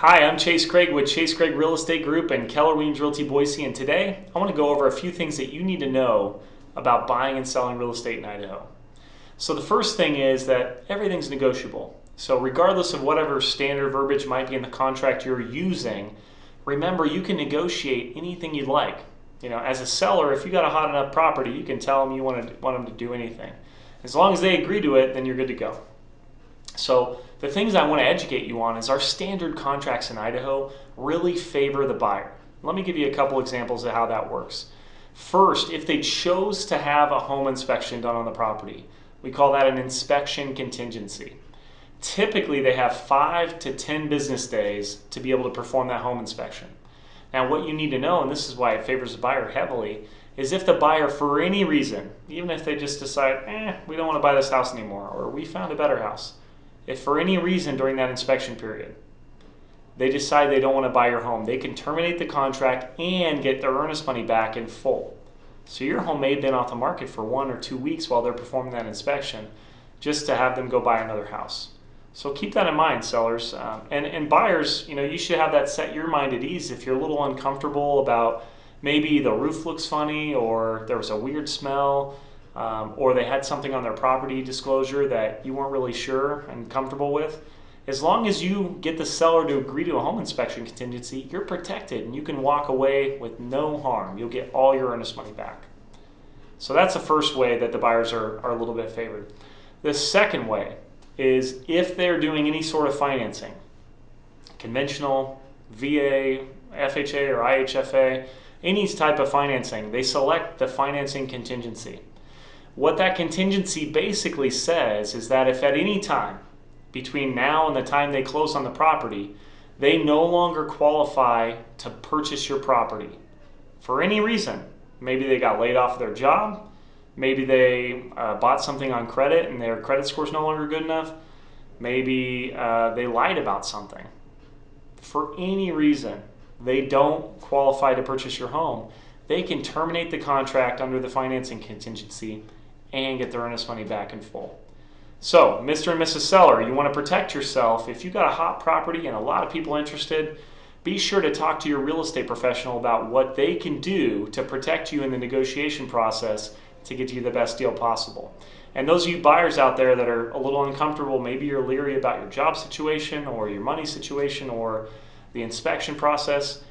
Hi, I'm Chase Craig with Chase Craig Real Estate Group and Keller Williams Realty Boise, and today I want to go over a few things that you need to know about buying and selling real estate in Idaho. So the first thing is that everything's negotiable. So regardless of whatever standard verbiage might be in the contract you're using, remember you can negotiate anything you'd like. You know, as a seller, if you got a hot enough property, you can tell them you want them to do anything. As long as they agree to it, then you're good to go. So the things I want to educate you on is our standard contracts in Idaho really favor the buyer. Let me give you a couple examples of how that works. First, if they chose to have a home inspection done on the property, we call that an inspection contingency. Typically, they have 5 to 10 business days to be able to perform that home inspection. Now, what you need to know, and this is why it favors the buyer heavily, is if the buyer, for any reason, even if they just decide, we don't want to buy this house anymore, or we found a better house, if for any reason during that inspection period they decide they don't want to buy your home, they can terminate the contract and get their earnest money back in full. So your home may have been off the market for 1 or 2 weeks while they're performing that inspection just to have them go buy another house. So keep that in mind, sellers. And buyers, you should have that set your mind at ease if you're a little uncomfortable about maybe the roof looks funny or there was a weird smell. Or they had something on their property disclosure that you weren't really sure and comfortable with. As long as you get the seller to agree to a home inspection contingency, you're protected and you can walk away with no harm. You'll get all your earnest money back. So that's the first way that the buyers are a little bit favored. The second way is if they're doing any sort of financing, conventional, VA, FHA, or IHFA, any type of financing, they select the financing contingency. What that contingency basically says is that if at any time between now and the time they close on the property, they no longer qualify to purchase your property for any reason, maybe they got laid off their job, maybe they bought something on credit and their credit score is no longer good enough, maybe they lied about something. For any reason, they don't qualify to purchase your home, they can terminate the contract under the financing contingency and get their earnest money back in full. So, Mr. and Mrs. Seller, you want to protect yourself. If you got a hot property and a lot of people interested, be sure to talk to your real estate professional about what they can do to protect you in the negotiation process to get you the best deal possible. And those of you buyers out there that are a little uncomfortable, maybe you're leery about your job situation or your money situation or the inspection process,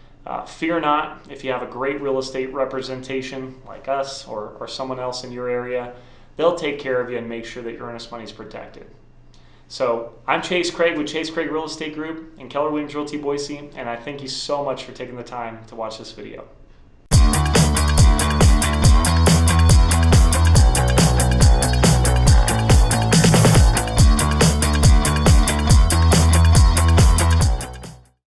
fear not. If you have a great real estate representation like us or someone else in your area, they'll take care of you and make sure that your earnest money is protected. So I'm Chase Craig with Chase Craig Real Estate Group and Keller Williams Realty Boise, and I thank you so much for taking the time to watch this video.